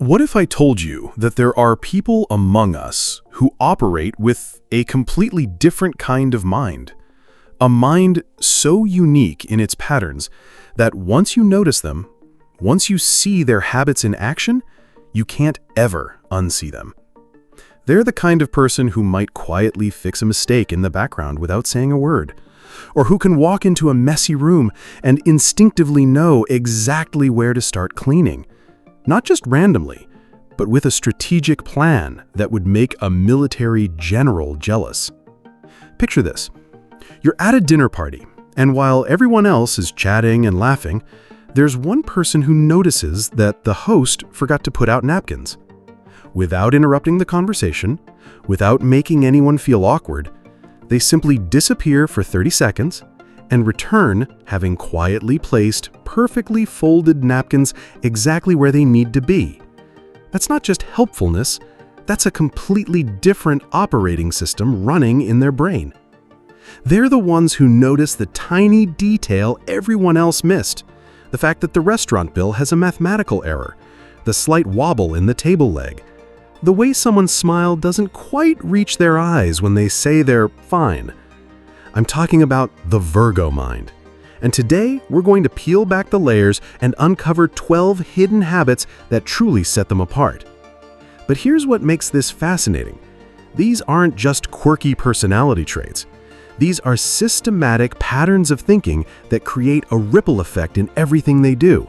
What if I told you that there are people among us who operate with a completely different kind of mind? A mind so unique in its patterns that once you notice them, once you see their habits in action, you can't ever unsee them. They're the kind of person who might quietly fix a mistake in the background without saying a word, or who can walk into a messy room and instinctively know exactly where to start cleaning. Not just randomly, but with a strategic plan that would make a military general jealous. Picture this. You're at a dinner party, and while everyone else is chatting and laughing, there's one person who notices that the host forgot to put out napkins. Without interrupting the conversation, without making anyone feel awkward, they simply disappear for 30 seconds and return having quietly placed perfectly folded napkins exactly where they need to be. That's not just helpfulness, that's a completely different operating system running in their brain. They're the ones who notice the tiny detail everyone else missed. The fact that the restaurant bill has a mathematical error, the slight wobble in the table leg, the way someone's smile doesn't quite reach their eyes when they say they're fine. I'm talking about the Virgo mind. And today, we're going to peel back the layers and uncover 12 hidden habits that truly set them apart. But here's what makes this fascinating. These aren't just quirky personality traits. These are systematic patterns of thinking that create a ripple effect in everything they do.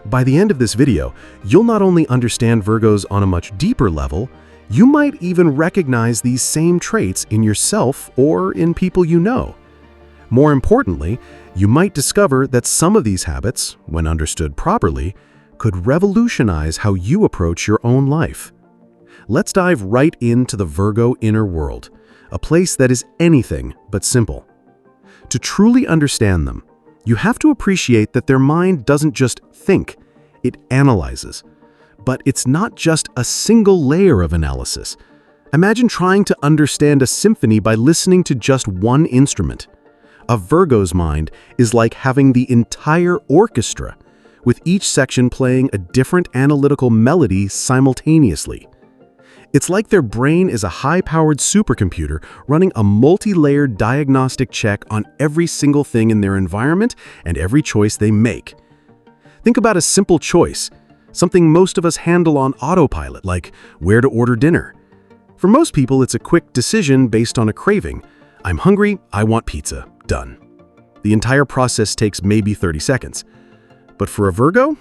By the end of this video, you'll not only understand Virgos on a much deeper level, you might even recognize these same traits in yourself or in people you know. More importantly, you might discover that some of these habits, when understood properly, could revolutionize how you approach your own life. Let's dive right into the Virgo inner world, a place that is anything but simple. To truly understand them, you have to appreciate that their mind doesn't just think, it analyzes. But it's not just a single layer of analysis. Imagine trying to understand a symphony by listening to just one instrument. A Virgo's mind is like having the entire orchestra, with each section playing a different analytical melody simultaneously. It's like their brain is a high-powered supercomputer running a multi-layered diagnostic check on every single thing in their environment and every choice they make. Think about a simple choice, something most of us handle on autopilot, like where to order dinner. For most people, it's a quick decision based on a craving. I'm hungry, I want pizza. Done. The entire process takes maybe 30 seconds. But for a Virgo,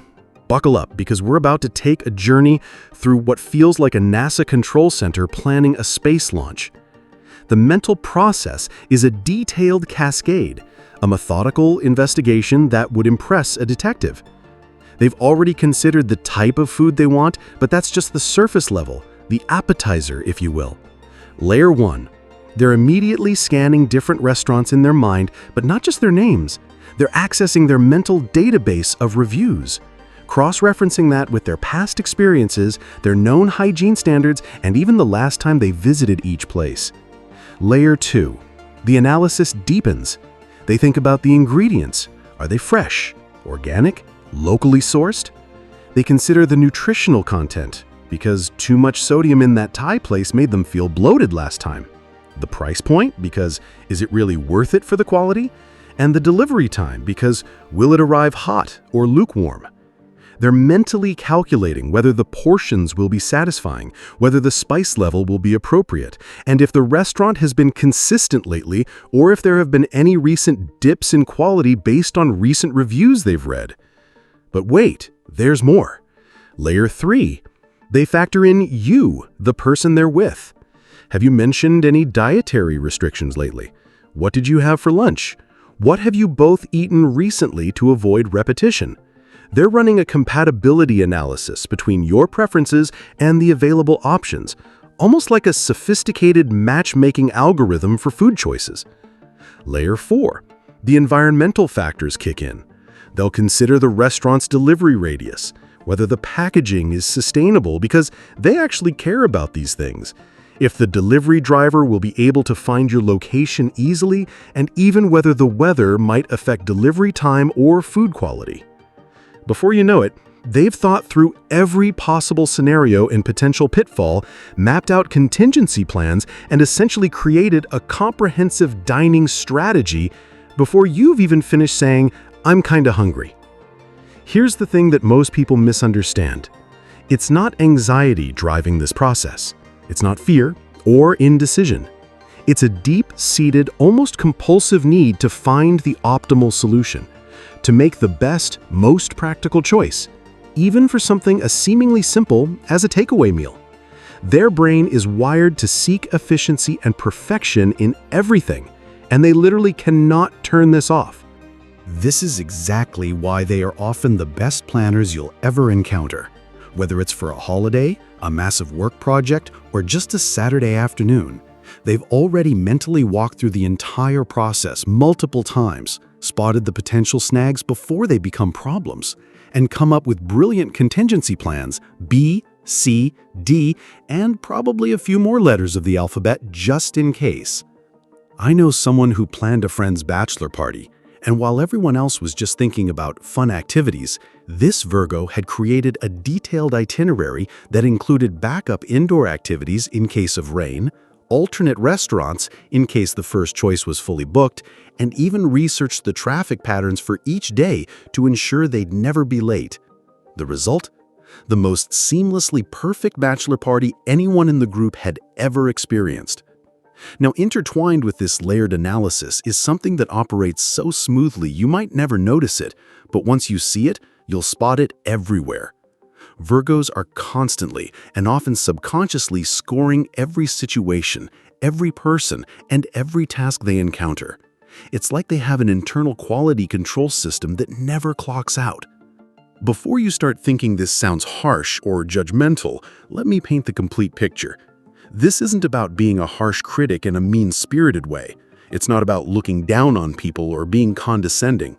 buckle up because we're about to take a journey through what feels like a NASA control center planning a space launch. The mental process is a detailed cascade, a methodical investigation that would impress a detective. They've already considered the type of food they want, but that's just the surface level, the appetizer, if you will. Layer 1. They're immediately scanning different restaurants in their mind, but not just their names. They're accessing their mental database of reviews, cross-referencing that with their past experiences, their known hygiene standards, and even the last time they visited each place. Layer 2. The analysis deepens. They think about the ingredients. Are they fresh, organic, locally sourced? They consider the nutritional content, because too much sodium in that Thai place made them feel bloated last time. The price point, because is it really worth it for the quality? And the delivery time, because will it arrive hot or lukewarm? They're mentally calculating whether the portions will be satisfying, whether the spice level will be appropriate, and if the restaurant has been consistent lately, or if there have been any recent dips in quality based on recent reviews they've read. But wait, there's more. Layer 3. They factor in you, the person they're with. Have you mentioned any dietary restrictions lately? What did you have for lunch? What have you both eaten recently to avoid repetition? They're running a compatibility analysis between your preferences and the available options, almost like a sophisticated matchmaking algorithm for food choices. Layer 4. The environmental factors kick in. They'll consider the restaurant's delivery radius, whether the packaging is sustainable because they actually care about these things, if the delivery driver will be able to find your location easily, and even whether the weather might affect delivery time or food quality. Before you know it, They've thought through every possible scenario and potential pitfall, mapped out contingency plans, and essentially created a comprehensive dining strategy before you've even finished saying, "I'm kinda hungry." Here's the thing that most people misunderstand. It's not anxiety driving this process. It's not fear or indecision. It's a deep-seated, almost compulsive need to find the optimal solution, to make the best, most practical choice, even for something as seemingly simple as a takeaway meal. Their brain is wired to seek efficiency and perfection in everything, and they literally cannot turn this off. This is exactly why they are often the best planners you'll ever encounter. Whether it's for a holiday, a massive work project, or just a Saturday afternoon, they've already mentally walked through the entire process multiple times, spotted the potential snags before they become problems, and come up with brilliant contingency plans, B, C, D, and probably a few more letters of the alphabet just in case. I know someone who planned a friend's bachelor party, and while everyone else was just thinking about fun activities, this Virgo had created a detailed itinerary that included backup indoor activities in case of rain, alternate restaurants in case the first choice was fully booked, and even researched the traffic patterns for each day to ensure they'd never be late. The result? The most seamlessly perfect bachelor party anyone in the group had ever experienced. Now, intertwined with this layered analysis is something that operates so smoothly you might never notice it, but once you see it, you'll spot it everywhere. Virgos are constantly and often subconsciously scoring every situation, every person, and every task they encounter. It's like they have an internal quality control system that never clocks out. Before you start thinking this sounds harsh or judgmental, let me paint the complete picture. This isn't about being a harsh critic in a mean-spirited way. It's not about looking down on people or being condescending.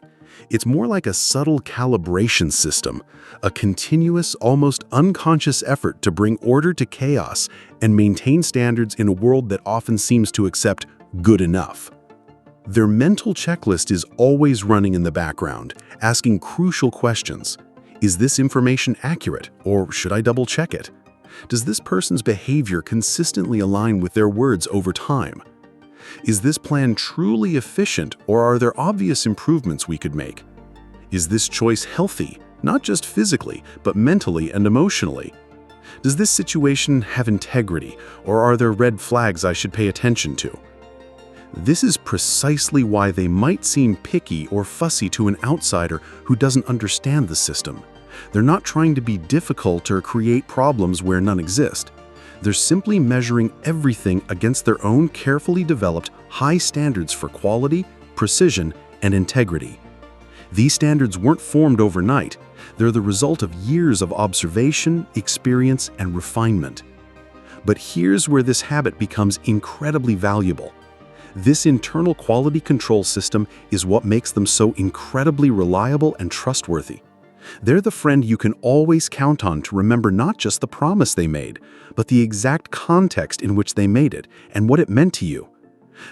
It's more like a subtle calibration system, a continuous, almost unconscious effort to bring order to chaos and maintain standards in a world that often seems to accept good enough. Their mental checklist is always running in the background, asking crucial questions. Is this information accurate, or should I double-check it? Does this person's behavior consistently align with their words over time? Is this plan truly efficient, or are there obvious improvements we could make? Is this choice healthy, not just physically, but mentally and emotionally? Does this situation have integrity, or are there red flags I should pay attention to? This is precisely why they might seem picky or fussy to an outsider who doesn't understand the system. They're not trying to be difficult or create problems where none exist. They're simply measuring everything against their own carefully developed high standards for quality, precision, and integrity. These standards weren't formed overnight. They're the result of years of observation, experience, and refinement. But here's where this habit becomes incredibly valuable. This internal quality control system is what makes them so incredibly reliable and trustworthy. They're the friend you can always count on to remember not just the promise they made, but the exact context in which they made it and what it meant to you.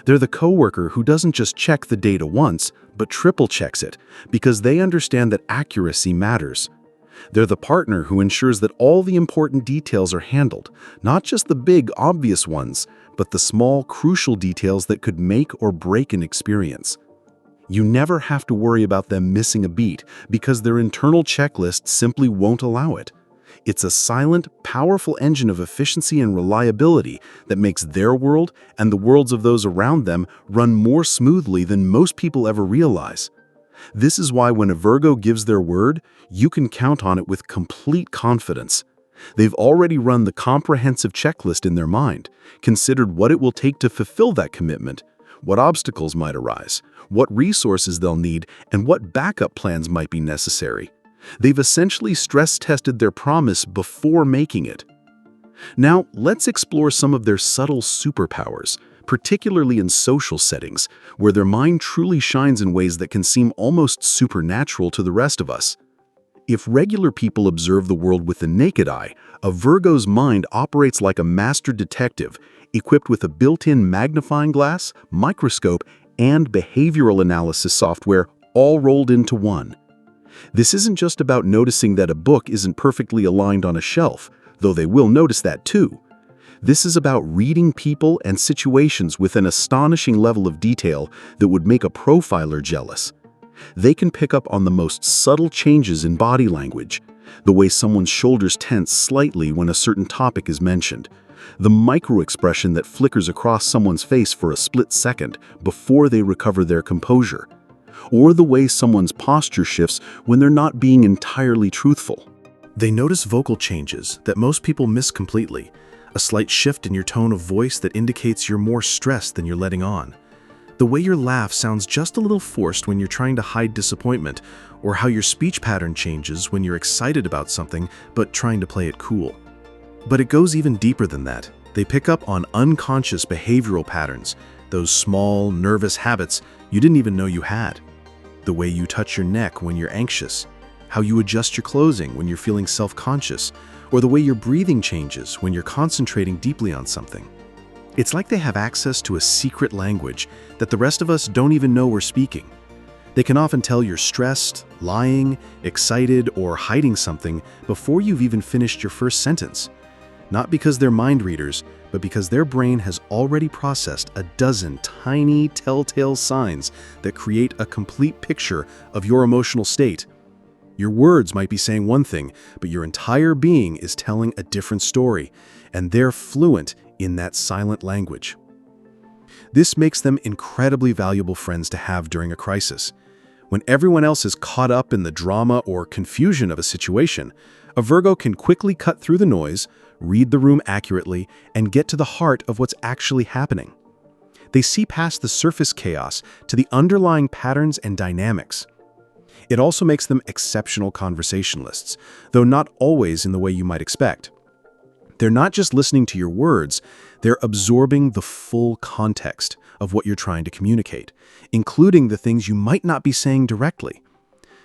They're the coworker who doesn't just check the data once, but triple checks it, because they understand that accuracy matters. They're the partner who ensures that all the important details are handled, not just the big, obvious ones, but the small, crucial details that could make or break an experience. You never have to worry about them missing a beat because their internal checklist simply won't allow it. It's a silent, powerful engine of efficiency and reliability that makes their world and the worlds of those around them run more smoothly than most people ever realize. This is why when a Virgo gives their word, you can count on it with complete confidence. They've already run the comprehensive checklist in their mind, considered what it will take to fulfill that commitment, what obstacles might arise, what resources they'll need, and what backup plans might be necessary. They've essentially stress-tested their promise before making it. Now, let's explore some of their subtle superpowers, particularly in social settings, where their mind truly shines in ways that can seem almost supernatural to the rest of us. If regular people observe the world with the naked eye, a Virgo's mind operates like a master detective, equipped with a built-in magnifying glass, microscope, and behavioral analysis software all rolled into one. This isn't just about noticing that a book isn't perfectly aligned on a shelf, though they will notice that too. This is about reading people and situations with an astonishing level of detail that would make a profiler jealous. They can pick up on the most subtle changes in body language, the way someone's shoulders tense slightly when a certain topic is mentioned, the micro-expression that flickers across someone's face for a split second before they recover their composure, or the way someone's posture shifts when they're not being entirely truthful. They notice vocal changes that most people miss completely, a slight shift in your tone of voice that indicates you're more stressed than you're letting on. The way your laugh sounds just a little forced when you're trying to hide disappointment, or how your speech pattern changes when you're excited about something but trying to play it cool. But it goes even deeper than that. They pick up on unconscious behavioral patterns, those small, nervous habits you didn't even know you had. The way you touch your neck when you're anxious, how you adjust your clothing when you're feeling self-conscious, or the way your breathing changes when you're concentrating deeply on something. It's like they have access to a secret language that the rest of us don't even know we're speaking. They can often tell you're stressed, lying, excited, or hiding something before you've even finished your first sentence. Not because they're mind readers, but because their brain has already processed a dozen tiny telltale signs that create a complete picture of your emotional state. Your words might be saying one thing, but your entire being is telling a different story, and they're fluent in that silent language. This makes them incredibly valuable friends to have during a crisis. When everyone else is caught up in the drama or confusion of a situation, a Virgo can quickly cut through the noise, read the room accurately, and get to the heart of what's actually happening. They see past the surface chaos to the underlying patterns and dynamics. It also makes them exceptional conversationalists, though not always in the way you might expect. They're not just listening to your words, they're absorbing the full context of what you're trying to communicate, including the things you might not be saying directly.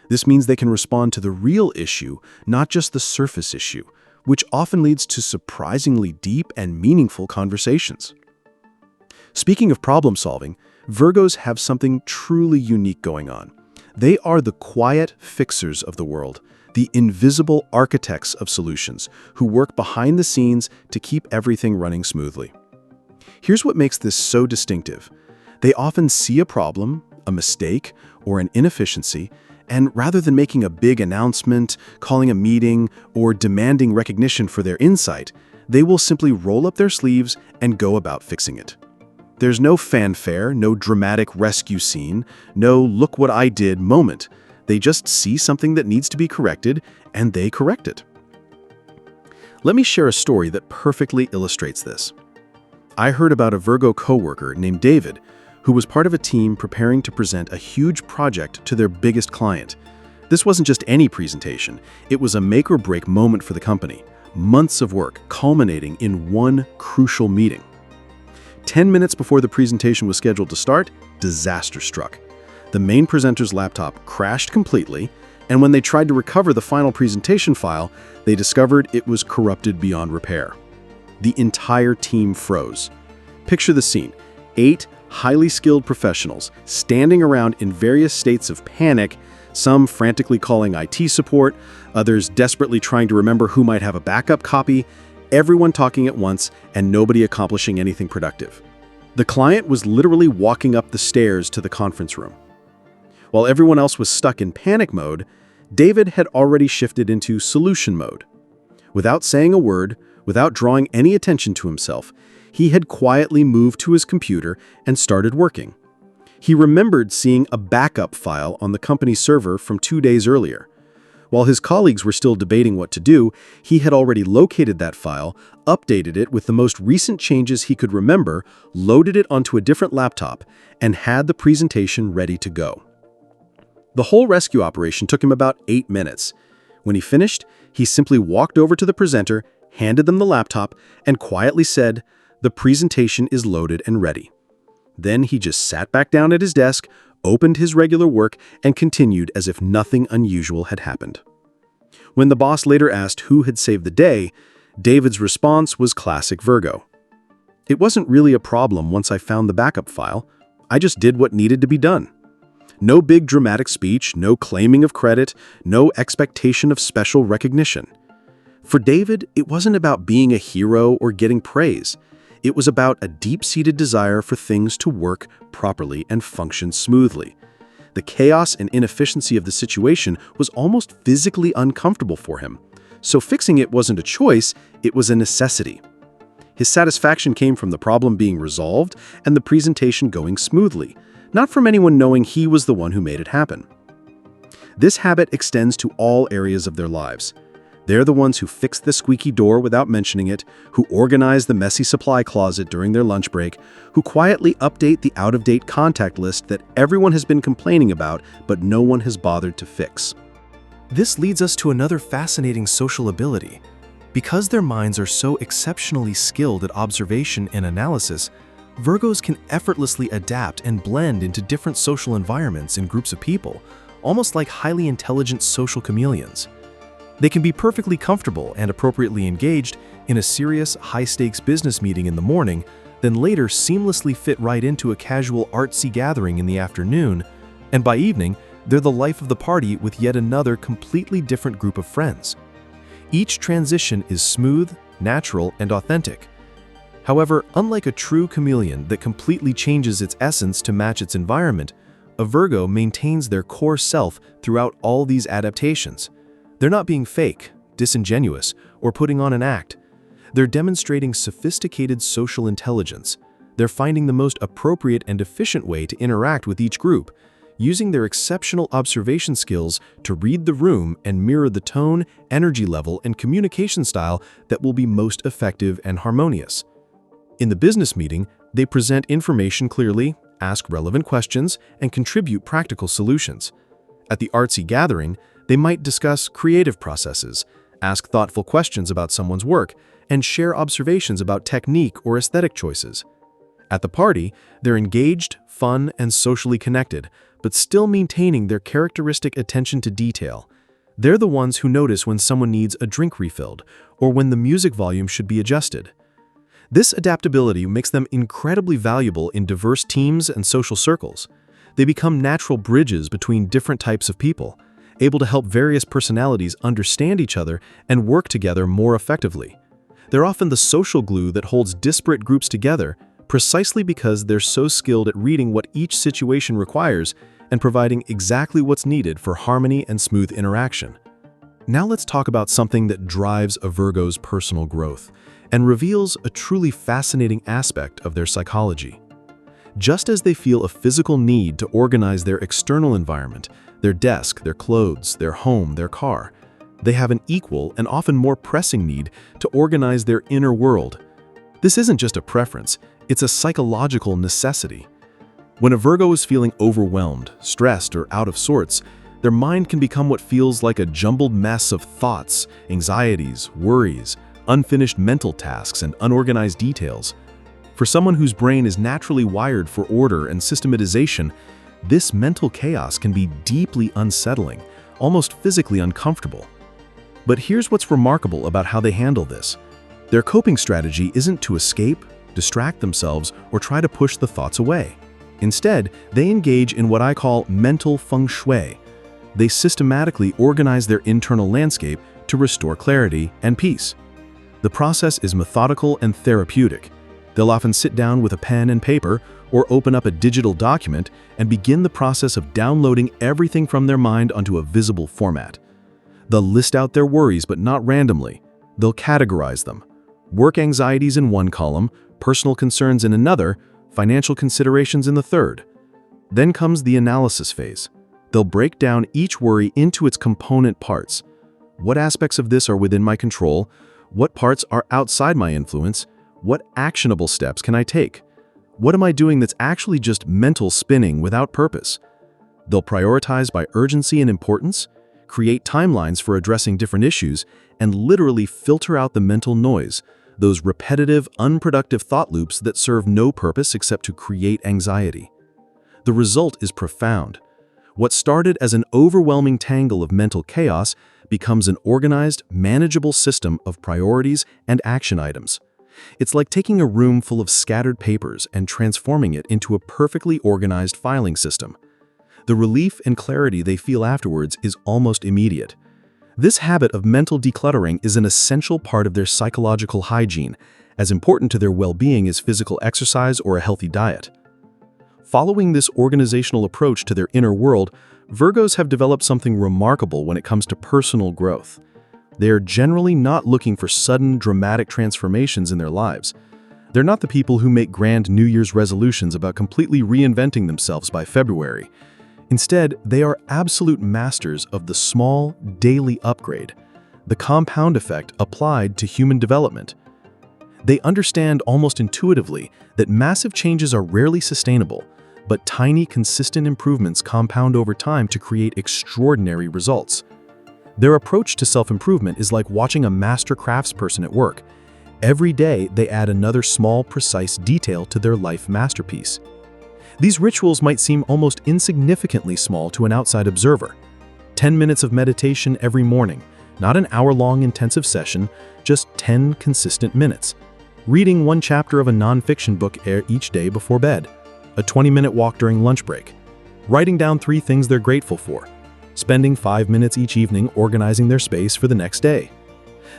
This means they can respond to the real issue, not just the surface issue, which often leads to surprisingly deep and meaningful conversations. Speaking of problem solving, Virgos have something truly unique going on. They are the quiet fixers of the world, the invisible architects of solutions who work behind the scenes to keep everything running smoothly. Here's what makes this so distinctive. They often see a problem, a mistake, or an inefficiency, and rather than making a big announcement, calling a meeting, or demanding recognition for their insight, they will simply roll up their sleeves and go about fixing it. There's no fanfare, no dramatic rescue scene, no look what I did moment. They just see something that needs to be corrected, and they correct it. Let me share a story that perfectly illustrates this. I heard about a Virgo coworker named David, who was part of a team preparing to present a huge project to their biggest client. This wasn't just any presentation, it was a make-or-break moment for the company, months of work culminating in one crucial meeting. 10 minutes before the presentation was scheduled to start, disaster struck. The main presenter's laptop crashed completely, and when they tried to recover the final presentation file, they discovered it was corrupted beyond repair. The entire team froze. Picture the scene: 8 highly skilled professionals standing around in various states of panic, some frantically calling IT support, others desperately trying to remember who might have a backup copy, everyone talking at once and nobody accomplishing anything productive. The client was literally walking up the stairs to the conference room. While everyone else was stuck in panic mode, David had already shifted into solution mode. Without saying a word, without drawing any attention to himself, he had quietly moved to his computer and started working. He remembered seeing a backup file on the company server from 2 days earlier. While his colleagues were still debating what to do, he had already located that file, updated it with the most recent changes he could remember, loaded it onto a different laptop, and had the presentation ready to go. The whole rescue operation took him about 8 minutes. When he finished, he simply walked over to the presenter, handed them the laptop, and quietly said, "The presentation is loaded and ready." Then he just sat back down at his desk, opened his regular work, and continued as if nothing unusual had happened. When the boss later asked who had saved the day, David's response was classic Virgo. "It wasn't really a problem once I found the backup file. I just did what needed to be done." No big dramatic speech, no claiming of credit, no expectation of special recognition. For David, it wasn't about being a hero or getting praise. It was about a deep-seated desire for things to work properly and function smoothly. The chaos and inefficiency of the situation was almost physically uncomfortable for him. So fixing it wasn't a choice, it was a necessity. His satisfaction came from the problem being resolved and the presentation going smoothly, not from anyone knowing he was the one who made it happen. This habit extends to all areas of their lives. They're the ones who fix the squeaky door without mentioning it, who organize the messy supply closet during their lunch break, who quietly update the out-of-date contact list that everyone has been complaining about but no one has bothered to fix. This leads us to another fascinating social ability. Because their minds are so exceptionally skilled at observation and analysis, Virgos can effortlessly adapt and blend into different social environments and groups of people, almost like highly intelligent social chameleons. They can be perfectly comfortable and appropriately engaged in a serious, high-stakes business meeting in the morning, then later seamlessly fit right into a casual artsy gathering in the afternoon, and by evening, they're the life of the party with yet another completely different group of friends. Each transition is smooth, natural, and authentic. However, unlike a true chameleon that completely changes its essence to match its environment, a Virgo maintains their core self throughout all these adaptations. They're not being fake, disingenuous, or putting on an act. They're demonstrating sophisticated social intelligence. They're finding the most appropriate and efficient way to interact with each group, using their exceptional observation skills to read the room and mirror the tone, energy level, and communication style that will be most effective and harmonious. In the business meeting, they present information clearly, ask relevant questions, and contribute practical solutions. At the artsy gathering, they might discuss creative processes, ask thoughtful questions about someone's work, and share observations about technique or aesthetic choices. At the party, they're engaged, fun, and socially connected, but still maintaining their characteristic attention to detail. They're the ones who notice when someone needs a drink refilled, or when the music volume should be adjusted. This adaptability makes them incredibly valuable in diverse teams and social circles. They become natural bridges between different types of people, able to help various personalities understand each other and work together more effectively. They're often the social glue that holds disparate groups together, precisely because they're so skilled at reading what each situation requires and providing exactly what's needed for harmony and smooth interaction. Now let's talk about something that drives a Virgo's personal growth and reveals a truly fascinating aspect of their psychology. Just as they feel a physical need to organize their external environment, their desk, their clothes, their home, their car, they have an equal and often more pressing need to organize their inner world. This isn't just a preference, it's a psychological necessity. When a Virgo is feeling overwhelmed, stressed, or out of sorts, their mind can become what feels like a jumbled mess of thoughts, anxieties, worries, unfinished mental tasks, and unorganized details. For someone whose brain is naturally wired for order and systematization, this mental chaos can be deeply unsettling, almost physically uncomfortable. But here's what's remarkable about how they handle this. Their coping strategy isn't to escape, distract themselves, or try to push the thoughts away. Instead, they engage in what I call mental feng shui. They systematically organize their internal landscape to restore clarity and peace. The process is methodical and therapeutic. They'll often sit down with a pen and paper or open up a digital document and begin the process of downloading everything from their mind onto a visible format. They'll list out their worries, but not randomly. They'll categorize them. Work anxieties in one column, personal concerns in another, financial considerations in the third. Then comes the analysis phase. They'll break down each worry into its component parts. What aspects of this are within my control? What parts are outside my influence? What actionable steps can I take? What am I doing that's actually just mental spinning without purpose? They'll prioritize by urgency and importance, create timelines for addressing different issues, and literally filter out the mental noise, those repetitive, unproductive thought loops that serve no purpose except to create anxiety. The result is profound. What started as an overwhelming tangle of mental chaos becomes an organized, manageable system of priorities and action items. It's like taking a room full of scattered papers and transforming it into a perfectly organized filing system. The relief and clarity they feel afterwards is almost immediate. This habit of mental decluttering is an essential part of their psychological hygiene, as important to their well-being as physical exercise or a healthy diet. Following this organizational approach to their inner world, Virgos have developed something remarkable when it comes to personal growth. They are generally not looking for sudden, dramatic transformations in their lives. They're not the people who make grand New Year's resolutions about completely reinventing themselves by February. Instead, they are absolute masters of the small, daily upgrade, the compound effect applied to human development. They understand almost intuitively that massive changes are rarely sustainable, but tiny, consistent improvements compound over time to create extraordinary results. Their approach to self-improvement is like watching a master craftsperson at work. Every day, they add another small, precise detail to their life masterpiece. These rituals might seem almost insignificantly small to an outside observer. 10 minutes of meditation every morning, not an hour-long intensive session, just 10 consistent minutes. Reading one chapter of a non-fiction book each day before bed. A 20-minute walk during lunch break. Writing down 3 things they're grateful for. Spending 5 minutes each evening organizing their space for the next day.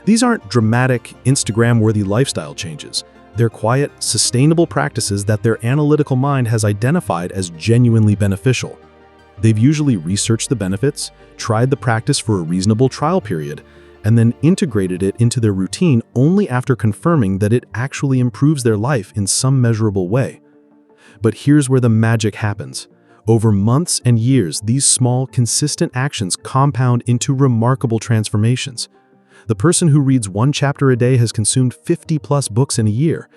These aren't dramatic, Instagram-worthy lifestyle changes. They're quiet, sustainable practices that their analytical mind has identified as genuinely beneficial. They've usually researched the benefits, tried the practice for a reasonable trial period, and then integrated it into their routine only after confirming that it actually improves their life in some measurable way. But here's where the magic happens. Over months and years, these small, consistent actions compound into remarkable transformations. The person who reads 1 chapter a day has consumed 50+ books in a year.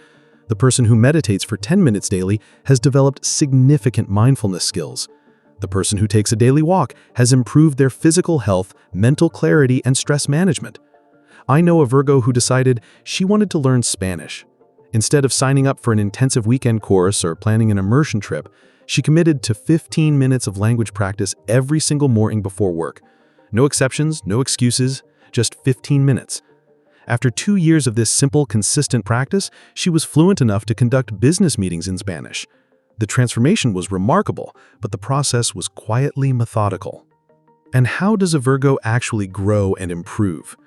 The person who meditates for 10 minutes daily has developed significant mindfulness skills. The person who takes a daily walk has improved their physical health, mental clarity, and stress management. I know a Virgo who decided she wanted to learn Spanish. Instead of signing up for an intensive weekend course or planning an immersion trip, she committed to 15 minutes of language practice every single morning before work. No exceptions, no excuses, just 15 minutes. After 2 years of this simple, consistent practice, she was fluent enough to conduct business meetings in Spanish. The transformation was remarkable, but the process was quietly methodical. And how does a Virgo actually grow and improve?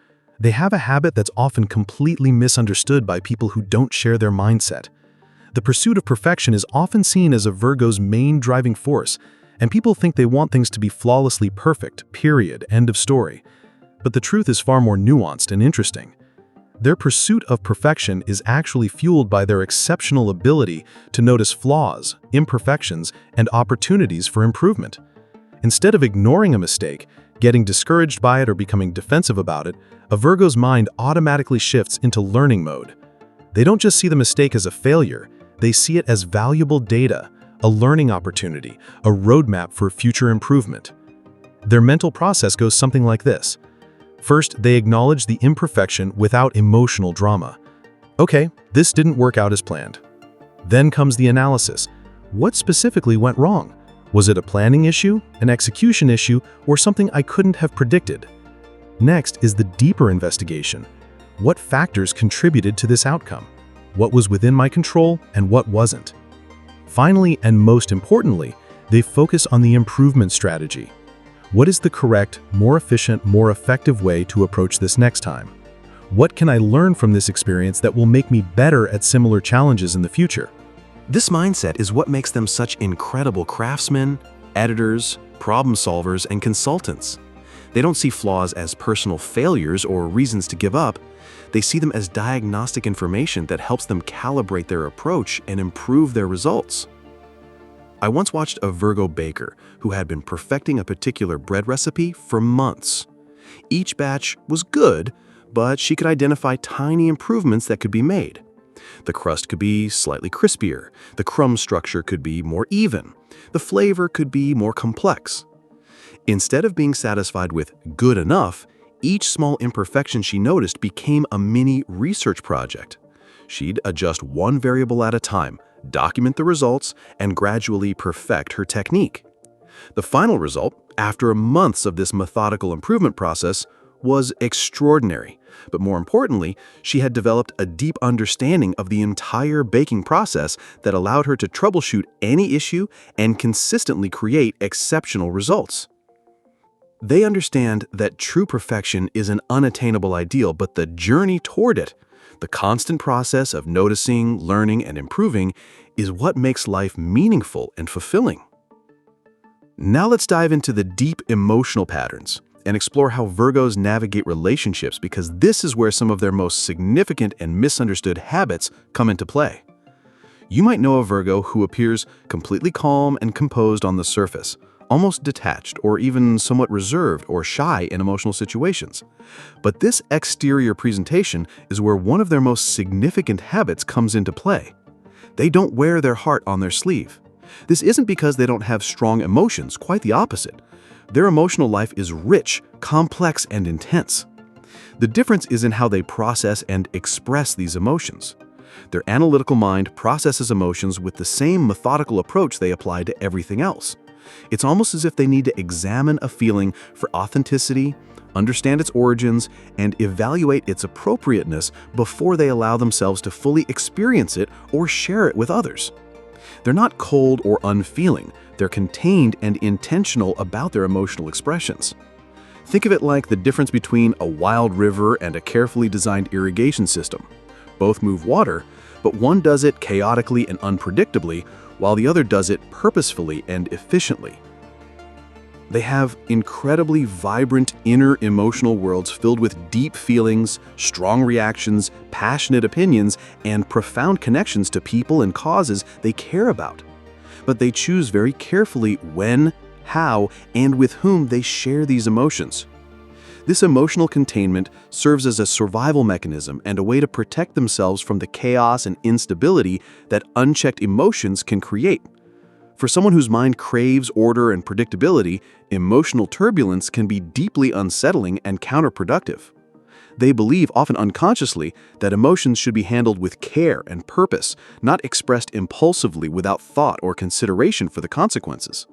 They have a habit that's often completely misunderstood by people who don't share their mindset. The pursuit of perfection is often seen as a Virgo's main driving force, and people think they want things to be flawlessly perfect, period, end of story. But the truth is far more nuanced and interesting. Their pursuit of perfection is actually fueled by their exceptional ability to notice flaws, imperfections, and opportunities for improvement. Instead of ignoring a mistake, getting discouraged by it, or becoming defensive about it, a Virgo's mind automatically shifts into learning mode. They don't just see the mistake as a failure, they see it as valuable data, a learning opportunity, a roadmap for future improvement. Their mental process goes something like this. First, they acknowledge the imperfection without emotional drama. Okay, this didn't work out as planned. Then comes the analysis. What specifically went wrong? Was it a planning issue, an execution issue, or something I couldn't have predicted? Next is the deeper investigation. What factors contributed to this outcome? What was within my control and what wasn't? Finally, and most importantly, they focus on the improvement strategy. What is the correct, more efficient, more effective way to approach this next time? What can I learn from this experience that will make me better at similar challenges in the future? This mindset is what makes them such incredible craftsmen, editors, problem solvers, and consultants. They don't see flaws as personal failures or reasons to give up. They see them as diagnostic information that helps them calibrate their approach and improve their results. I once watched a Virgo baker who had been perfecting a particular bread recipe for months. Each batch was good, but she could identify tiny improvements that could be made. The crust could be slightly crispier, the crumb structure could be more even, the flavor could be more complex. Instead of being satisfied with good enough, each small imperfection she noticed became a mini research project. She'd adjust one variable at a time, document the results, and gradually perfect her technique. The final result, after months of this methodical improvement process, was extraordinary, but more importantly, she had developed a deep understanding of the entire baking process that allowed her to troubleshoot any issue and consistently create exceptional results. They understand that true perfection is an unattainable ideal, but the journey toward it, the constant process of noticing, learning, and improving, is what makes life meaningful and fulfilling. Now let's dive into the deep emotional patterns and explore how Virgos navigate relationships, because this is where some of their most significant and misunderstood habits come into play. You might know a Virgo who appears completely calm and composed on the surface, almost detached or even somewhat reserved or shy in emotional situations. But this exterior presentation is where one of their most significant habits comes into play. They don't wear their heart on their sleeve. This isn't because they don't have strong emotions, quite the opposite. Their emotional life is rich, complex, and intense. The difference is in how they process and express these emotions. Their analytical mind processes emotions with the same methodical approach they apply to everything else. It's almost as if they need to examine a feeling for authenticity, understand its origins, and evaluate its appropriateness before they allow themselves to fully experience it or share it with others. They're not cold or unfeeling. They're contained and intentional about their emotional expressions. Think of it like the difference between a wild river and a carefully designed irrigation system. Both move water, but one does it chaotically and unpredictably, while the other does it purposefully and efficiently. They have incredibly vibrant inner emotional worlds filled with deep feelings, strong reactions, passionate opinions, and profound connections to people and causes they care about. But they choose very carefully when, how, and with whom they share these emotions. This emotional containment serves as a survival mechanism and a way to protect themselves from the chaos and instability that unchecked emotions can create. For someone whose mind craves order and predictability, emotional turbulence can be deeply unsettling and counterproductive. They believe, often unconsciously, that emotions should be handled with care and purpose, not expressed impulsively without thought or consideration for the consequences.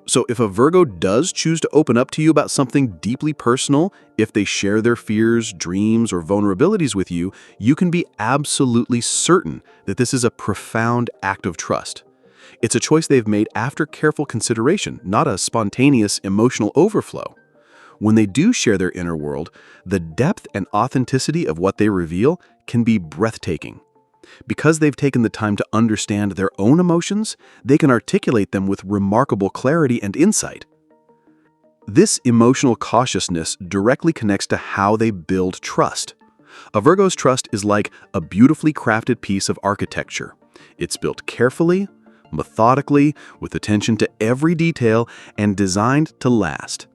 So if a Virgo does choose to open up to you about something deeply personal, if they share their fears, dreams, or vulnerabilities with you, you can be absolutely certain that this is a profound act of trust. It's a choice they've made after careful consideration, not a spontaneous emotional overflow. When they do share their inner world, the depth and authenticity of what they reveal can be breathtaking. Because they've taken the time to understand their own emotions, they can articulate them with remarkable clarity and insight. This emotional cautiousness directly connects to how they build trust. A Virgo's trust is like a beautifully crafted piece of architecture. It's built carefully, methodically, with attention to every detail, and designed to last.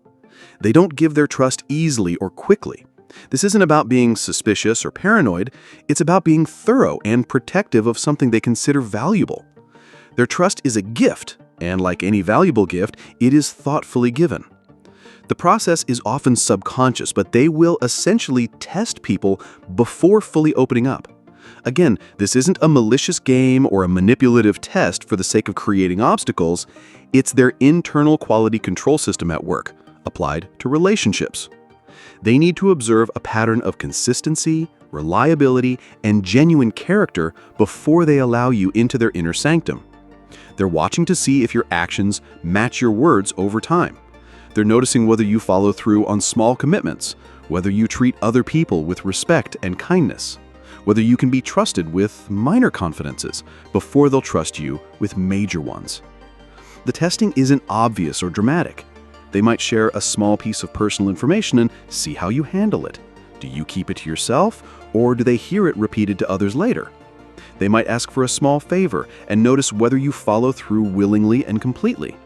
They don't give their trust easily or quickly. This isn't about being suspicious or paranoid, it's about being thorough and protective of something they consider valuable. Their trust is a gift, and like any valuable gift, it is thoughtfully given. The process is often subconscious, but they will essentially test people before fully opening up. Again, this isn't a malicious game or a manipulative test for the sake of creating obstacles. It's their internal quality control system at work, applied to relationships. They need to observe a pattern of consistency, reliability, and genuine character before they allow you into their inner sanctum. They're watching to see if your actions match your words over time. They're noticing whether you follow through on small commitments, whether you treat other people with respect and kindness, whether you can be trusted with minor confidences before they'll trust you with major ones. The testing isn't obvious or dramatic. They might share a small piece of personal information and see how you handle it. Do you keep it to yourself, or do they hear it repeated to others later? They might ask for a small favor and notice whether you follow through willingly and completely.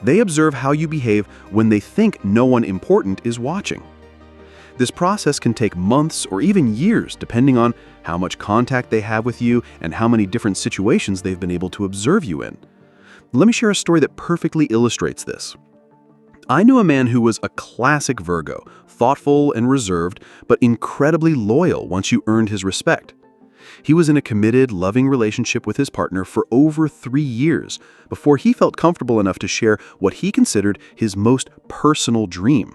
They observe how you behave when they think no one important is watching. This process can take months or even years, depending on how much contact they have with you and how many different situations they've been able to observe you in. Let me share a story that perfectly illustrates this. I knew a man who was a classic Virgo, thoughtful and reserved, but incredibly loyal once you earned his respect. He was in a committed, loving relationship with his partner for over 3 years before he felt comfortable enough to share what he considered his most personal dream.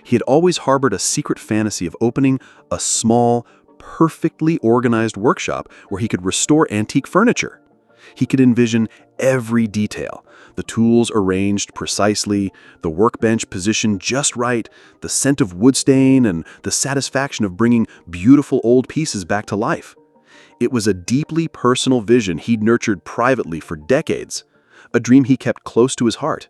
He had always harbored a secret fantasy of opening a small, perfectly organized workshop where he could restore antique furniture. He could envision every detail, the tools arranged precisely, the workbench positioned just right, the scent of wood stain, and the satisfaction of bringing beautiful old pieces back to life. It was a deeply personal vision he'd nurtured privately for decades, a dream he kept close to his heart.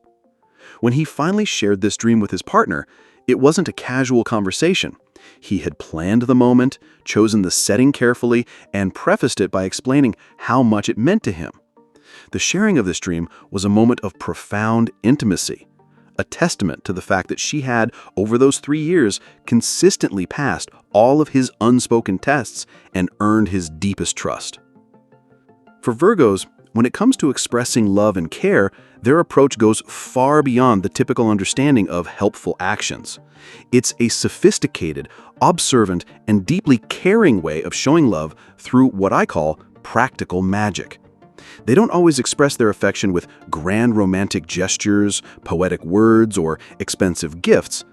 When he finally shared this dream with his partner, it wasn't a casual conversation. He had planned the moment, chosen the setting carefully, and prefaced it by explaining how much it meant to him. The sharing of this dream was a moment of profound intimacy, a testament to the fact that she had, over those 3 years, consistently passed all of his unspoken tests and earned his deepest trust. For Virgos, when it comes to expressing love and care, their approach goes far beyond the typical understanding of helpful actions. It's a sophisticated, observant, and deeply caring way of showing love through what I call practical magic. They don't always express their affection with grand romantic gestures, poetic words, or expensive gifts.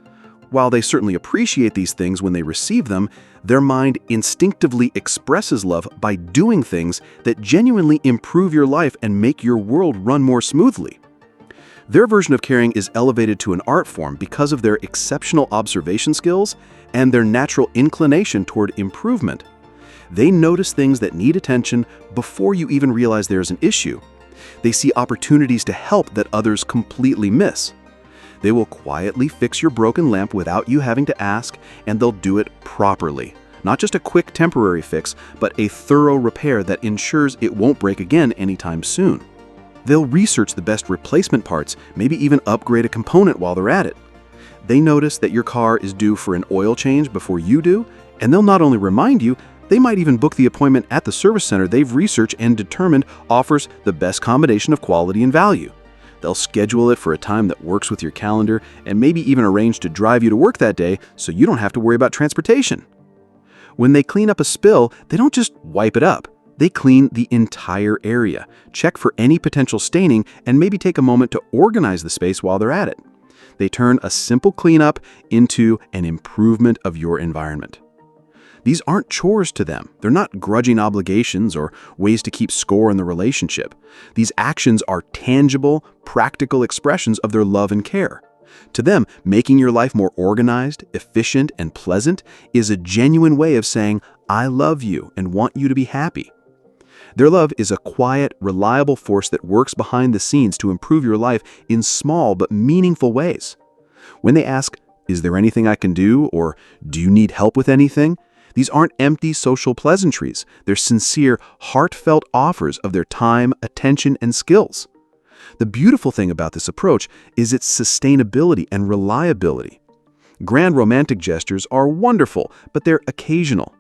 While they certainly appreciate these things when they receive them, their mind instinctively expresses love by doing things that genuinely improve your life and make your world run more smoothly. Their version of caring is elevated to an art form because of their exceptional observation skills and their natural inclination toward improvement. They notice things that need attention before you even realize there's an issue. They see opportunities to help that others completely miss. They will quietly fix your broken lamp without you having to ask, and they'll do it properly. Not just a quick temporary fix, but a thorough repair that ensures it won't break again anytime soon. They'll research the best replacement parts, maybe even upgrade a component while they're at it. They notice that your car is due for an oil change before you do, and they'll not only remind you, they might even book the appointment at the service center they've researched and determined offers the best combination of quality and value. They'll schedule it for a time that works with your calendar and maybe even arrange to drive you to work that day so you don't have to worry about transportation. When they clean up a spill, they don't just wipe it up. They clean the entire area, check for any potential staining, and maybe take a moment to organize the space while they're at it. They turn a simple cleanup into an improvement of your environment. These aren't chores to them. They're not grudging obligations or ways to keep score in the relationship. These actions are tangible, practical expressions of their love and care. To them, making your life more organized, efficient, and pleasant is a genuine way of saying, "I love you and want you to be happy." Their love is a quiet, reliable force that works behind the scenes to improve your life in small but meaningful ways. When they ask, "Is there anything I can do?" or "Do you need help with anything?" these aren't empty social pleasantries. They're sincere, heartfelt offers of their time, attention, and skills. The beautiful thing about this approach is its sustainability and reliability. Grand romantic gestures are wonderful, but they're occasional.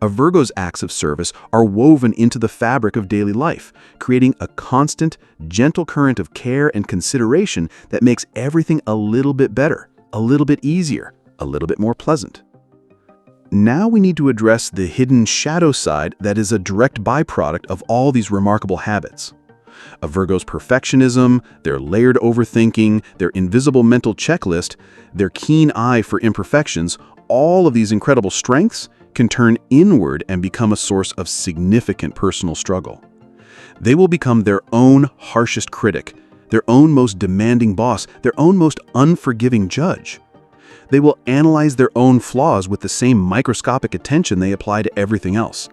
A Virgo's acts of service are woven into the fabric of daily life, creating a constant, gentle current of care and consideration that makes everything a little bit better, a little bit easier, a little bit more pleasant. Now we need to address the hidden shadow side that is a direct byproduct of all these remarkable habits. A Virgo's perfectionism, their layered overthinking, their invisible mental checklist, their keen eye for imperfections, all of these incredible strengths can turn inward and become a source of significant personal struggle. They will become their own harshest critic, their own most demanding boss, their own most unforgiving judge. They will analyze their own flaws with the same microscopic attention they apply to everything else.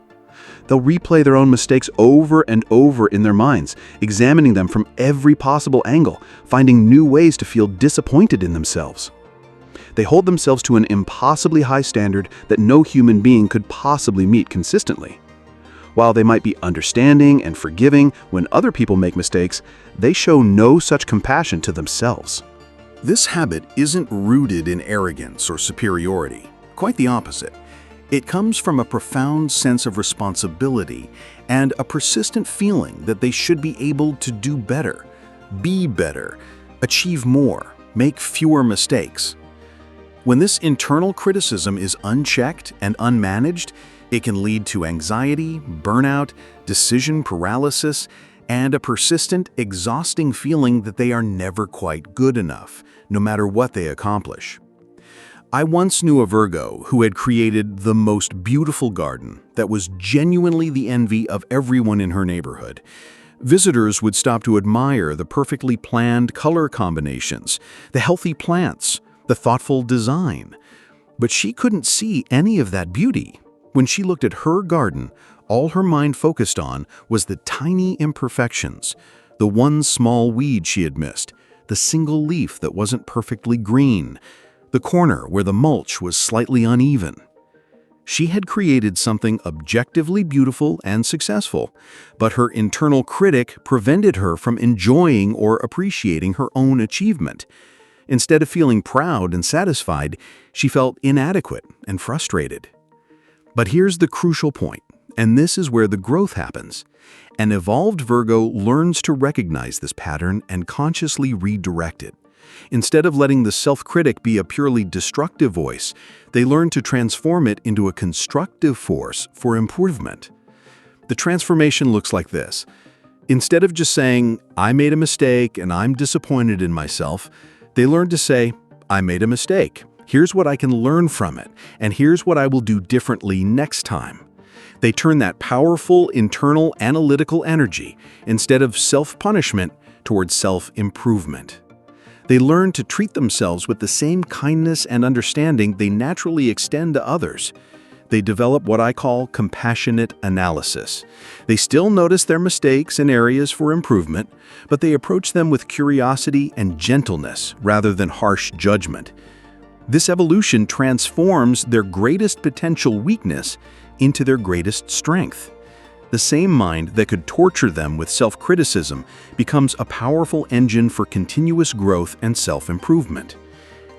They'll replay their own mistakes over and over in their minds, examining them from every possible angle, finding new ways to feel disappointed in themselves. They hold themselves to an impossibly high standard that no human being could possibly meet consistently. While they might be understanding and forgiving when other people make mistakes, they show no such compassion to themselves. This habit isn't rooted in arrogance or superiority. Quite the opposite. It comes from a profound sense of responsibility and a persistent feeling that they should be able to do better, be better, achieve more, make fewer mistakes. When this internal criticism is unchecked and unmanaged, it can lead to anxiety, burnout, decision paralysis, and a persistent, exhausting feeling that they are never quite good enough, no matter what they accomplish. I once knew a Virgo who had created the most beautiful garden that was genuinely the envy of everyone in her neighborhood. Visitors would stop to admire the perfectly planned color combinations, the healthy plants, the thoughtful design. But she couldn't see any of that beauty. When she looked at her garden, all her mind focused on was the tiny imperfections, the one small weed she had missed, the single leaf that wasn't perfectly green, the corner where the mulch was slightly uneven. She had created something objectively beautiful and successful, but her internal critic prevented her from enjoying or appreciating her own achievement. Instead of feeling proud and satisfied, she felt inadequate and frustrated. But here's the crucial point, and this is where the growth happens. An evolved Virgo learns to recognize this pattern and consciously redirect it. Instead of letting the self-critic be a purely destructive voice, they learn to transform it into a constructive force for improvement. The transformation looks like this. Instead of just saying, "I made a mistake and I'm disappointed in myself," they learn to say, "I made a mistake. Here's what I can learn from it, and here's what I will do differently next time." They turn that powerful internal analytical energy, instead of self-punishment, towards self-improvement. They learn to treat themselves with the same kindness and understanding they naturally extend to others. They develop what I call compassionate analysis. They still notice their mistakes and areas for improvement, but they approach them with curiosity and gentleness rather than harsh judgment. This evolution transforms their greatest potential weakness into their greatest strength. The same mind that could torture them with self-criticism becomes a powerful engine for continuous growth and self-improvement.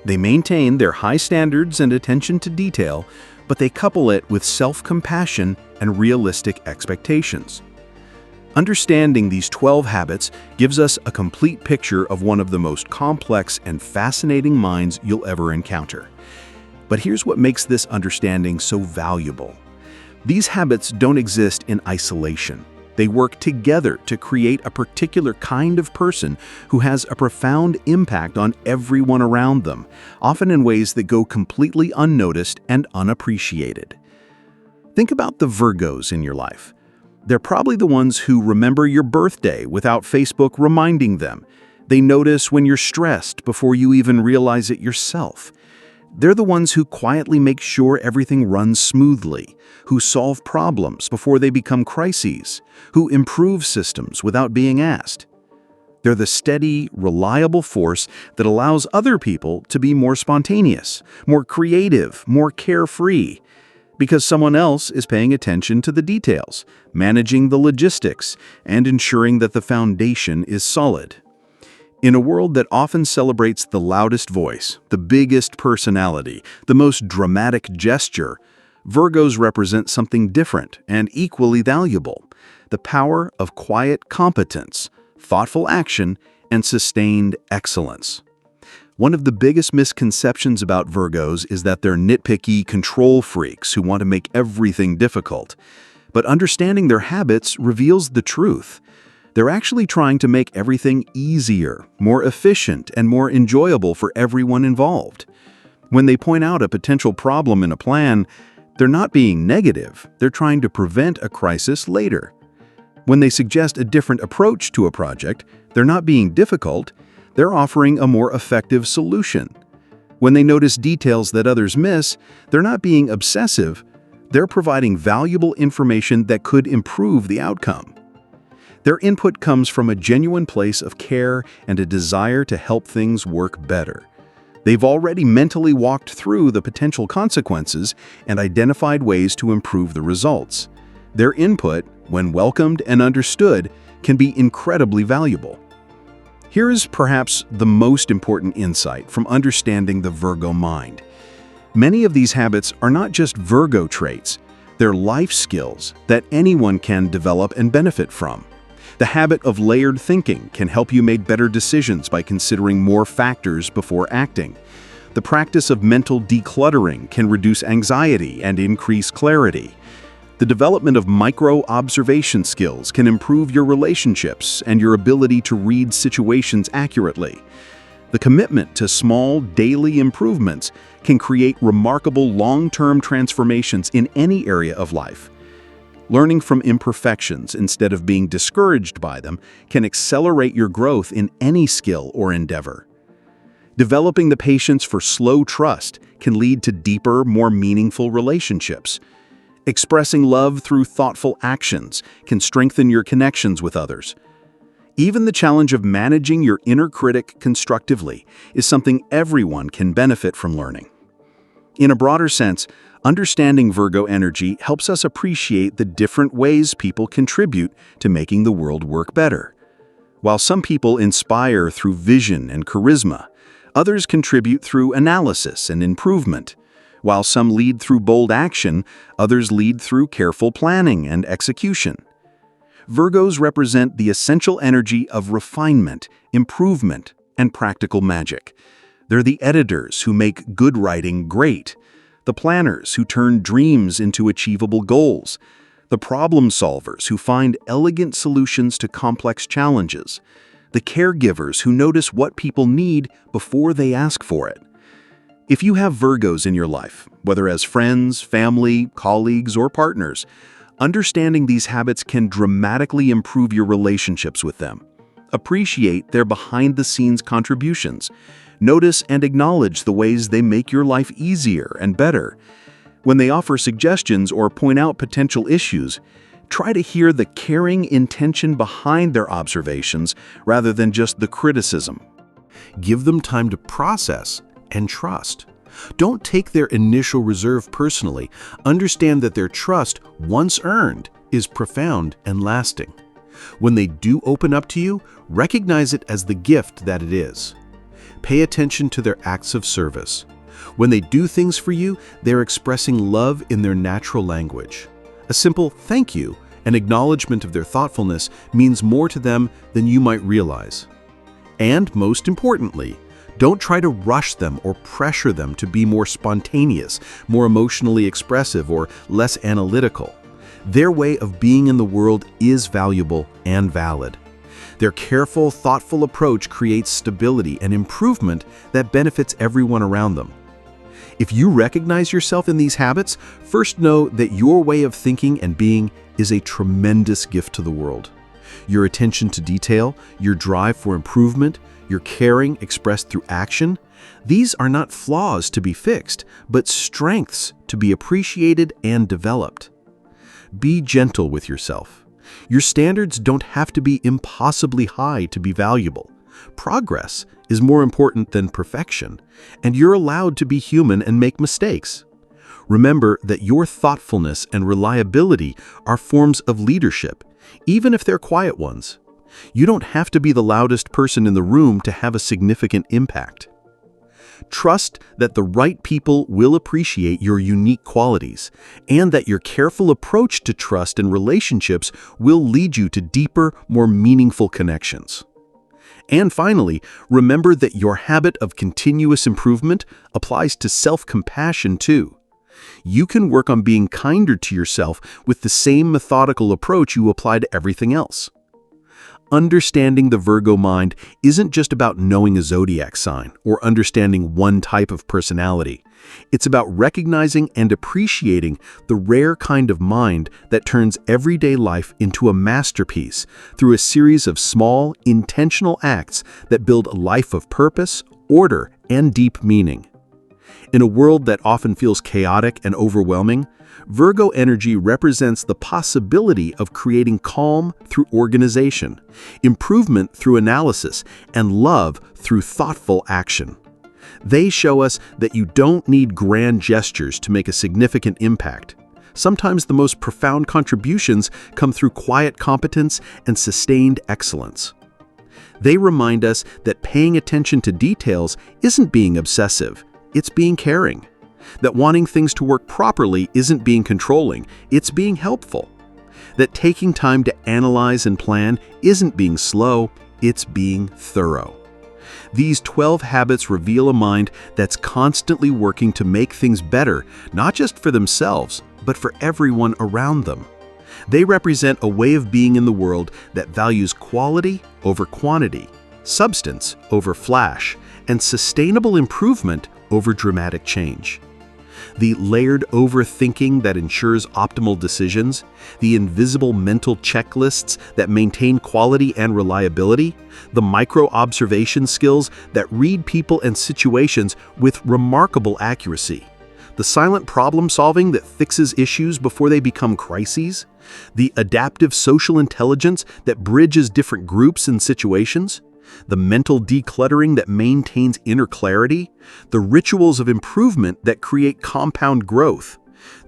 They maintain their high standards and attention to detail, but they couple it with self-compassion and realistic expectations. Understanding these 12 habits gives us a complete picture of one of the most complex and fascinating minds you'll ever encounter. But here's what makes this understanding so valuable. These habits don't exist in isolation. They work together to create a particular kind of person who has a profound impact on everyone around them, often in ways that go completely unnoticed and unappreciated. Think about the Virgos in your life. They're probably the ones who remember your birthday without Facebook reminding them. They notice when you're stressed before you even realize it yourself. They're the ones who quietly make sure everything runs smoothly, who solve problems before they become crises, who improve systems without being asked. They're the steady, reliable force that allows other people to be more spontaneous, more creative, more carefree, because someone else is paying attention to the details, managing the logistics, and ensuring that the foundation is solid. In a world that often celebrates the loudest voice, the biggest personality, the most dramatic gesture, Virgos represent something different and equally valuable: the power of quiet competence, thoughtful action, and sustained excellence. One of the biggest misconceptions about Virgos is that they're nitpicky control freaks who want to make everything difficult. But understanding their habits reveals the truth. They're actually trying to make everything easier, more efficient, and more enjoyable for everyone involved. When they point out a potential problem in a plan, they're not being negative, they're trying to prevent a crisis later. When they suggest a different approach to a project, they're not being difficult, they're offering a more effective solution. When they notice details that others miss, they're not being obsessive, they're providing valuable information that could improve the outcome. Their input comes from a genuine place of care and a desire to help things work better. They've already mentally walked through the potential consequences and identified ways to improve the results. Their input, when welcomed and understood, can be incredibly valuable. Here is perhaps the most important insight from understanding the Virgo mind. Many of these habits are not just Virgo traits, they're life skills that anyone can develop and benefit from. The habit of layered thinking can help you make better decisions by considering more factors before acting. The practice of mental decluttering can reduce anxiety and increase clarity. The development of micro-observation skills can improve your relationships and your ability to read situations accurately. The commitment to small, daily improvements can create remarkable long-term transformations in any area of life. Learning from imperfections instead of being discouraged by them can accelerate your growth in any skill or endeavor. Developing the patience for slow trust can lead to deeper, more meaningful relationships. Expressing love through thoughtful actions can strengthen your connections with others. Even the challenge of managing your inner critic constructively is something everyone can benefit from learning. In a broader sense, understanding Virgo energy helps us appreciate the different ways people contribute to making the world work better. While some people inspire through vision and charisma, others contribute through analysis and improvement. While some lead through bold action, others lead through careful planning and execution. Virgos represent the essential energy of refinement, improvement, and practical magic. They're the editors who make good writing great, the planners who turn dreams into achievable goals, the problem solvers who find elegant solutions to complex challenges, the caregivers who notice what people need before they ask for it. If you have Virgos in your life, whether as friends, family, colleagues, or partners, understanding these habits can dramatically improve your relationships with them. Appreciate their behind-the-scenes contributions. Notice and acknowledge the ways they make your life easier and better. When they offer suggestions or point out potential issues, try to hear the caring intention behind their observations rather than just the criticism. Give them time to process and trust. Don't take their initial reserve personally. Understand that their trust, once earned, is profound and lasting. When they do open up to you, recognize it as the gift that it is. Pay attention to their acts of service. When they do things for you, they're expressing love in their natural language. A simple thank you and acknowledgement of their thoughtfulness means more to them than you might realize. And most importantly, don't try to rush them or pressure them to be more spontaneous, more emotionally expressive, or less analytical. Their way of being in the world is valuable and valid. Their careful, thoughtful approach creates stability and improvement that benefits everyone around them. If you recognize yourself in these habits, first know that your way of thinking and being is a tremendous gift to the world. Your attention to detail, your drive for improvement, your caring expressed through action, these are not flaws to be fixed, but strengths to be appreciated and developed. Be gentle with yourself. Your standards don't have to be impossibly high to be valuable. Progress is more important than perfection, and you're allowed to be human and make mistakes. Remember that your thoughtfulness and reliability are forms of leadership, even if they're quiet ones. You don't have to be the loudest person in the room to have a significant impact. Trust that the right people will appreciate your unique qualities, and that your careful approach to trust and relationships will lead you to deeper, more meaningful connections. And finally, remember that your habit of continuous improvement applies to self-compassion too. You can work on being kinder to yourself with the same methodical approach you apply to everything else. Understanding the Virgo mind isn't just about knowing a zodiac sign or understanding one type of personality. It's about recognizing and appreciating the rare kind of mind that turns everyday life into a masterpiece through a series of small, intentional acts that build a life of purpose, order, and deep meaning. In a world that often feels chaotic and overwhelming, Virgo energy represents the possibility of creating calm through organization, improvement through analysis, and love through thoughtful action. They show us that you don't need grand gestures to make a significant impact. Sometimes the most profound contributions come through quiet competence and sustained excellence. They remind us that paying attention to details isn't being obsessive, it's being caring. That wanting things to work properly isn't being controlling, it's being helpful. That taking time to analyze and plan isn't being slow, it's being thorough. These 12 habits reveal a mind that's constantly working to make things better, not just for themselves, but for everyone around them. They represent a way of being in the world that values quality over quantity, substance over flash, and sustainable improvement over dramatic change. The layered overthinking that ensures optimal decisions, the invisible mental checklists that maintain quality and reliability, the micro-observation skills that read people and situations with remarkable accuracy, the silent problem-solving that fixes issues before they become crises, the adaptive social intelligence that bridges different groups and situations, the mental decluttering that maintains inner clarity, the rituals of improvement that create compound growth,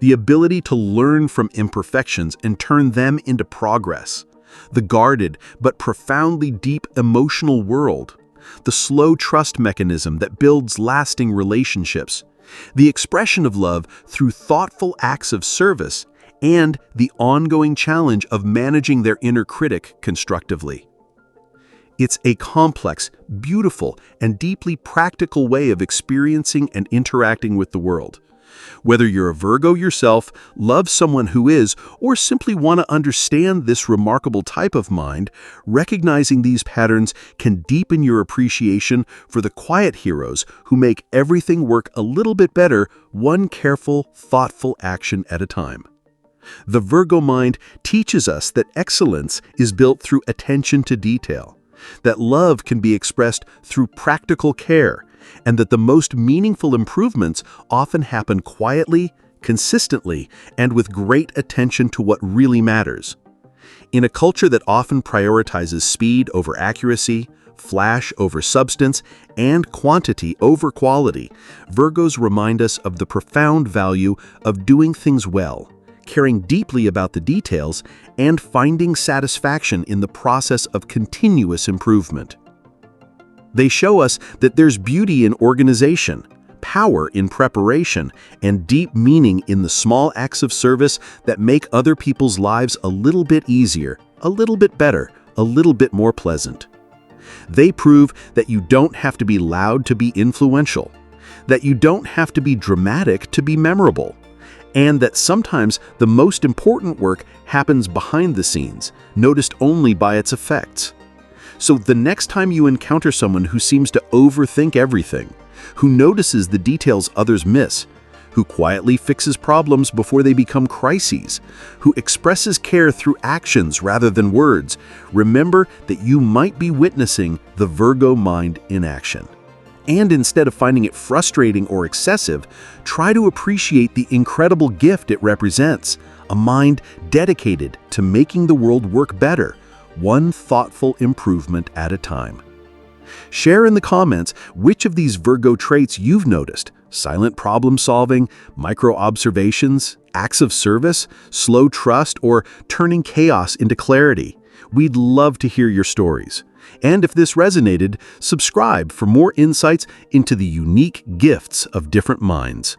the ability to learn from imperfections and turn them into progress, the guarded but profoundly deep emotional world, the slow trust mechanism that builds lasting relationships, the expression of love through thoughtful acts of service, and the ongoing challenge of managing their inner critic constructively. It's a complex, beautiful, and deeply practical way of experiencing and interacting with the world. Whether you're a Virgo yourself, love someone who is, or simply want to understand this remarkable type of mind, recognizing these patterns can deepen your appreciation for the quiet heroes who make everything work a little bit better, one careful, thoughtful action at a time. The Virgo mind teaches us that excellence is built through attention to detail, that love can be expressed through practical care, and that the most meaningful improvements often happen quietly, consistently, and with great attention to what really matters. In a culture that often prioritizes speed over accuracy, flash over substance, and quantity over quality, Virgos remind us of the profound value of doing things well, caring deeply about the details, and finding satisfaction in the process of continuous improvement. They show us that there's beauty in organization, power in preparation, and deep meaning in the small acts of service that make other people's lives a little bit easier, a little bit better, a little bit more pleasant. They prove that you don't have to be loud to be influential, that you don't have to be dramatic to be memorable, and that sometimes the most important work happens behind the scenes, noticed only by its effects. So the next time you encounter someone who seems to overthink everything, who notices the details others miss, who quietly fixes problems before they become crises, who expresses care through actions rather than words, remember that you might be witnessing the Virgo mind in action. And instead of finding it frustrating or excessive, try to appreciate the incredible gift it represents, a mind dedicated to making the world work better, one thoughtful improvement at a time. Share in the comments which of these Virgo traits you've noticed: silent problem solving, micro-observations, acts of service, slow trust, or turning chaos into clarity. We'd love to hear your stories. And if this resonated, subscribe for more insights into the unique gifts of different minds.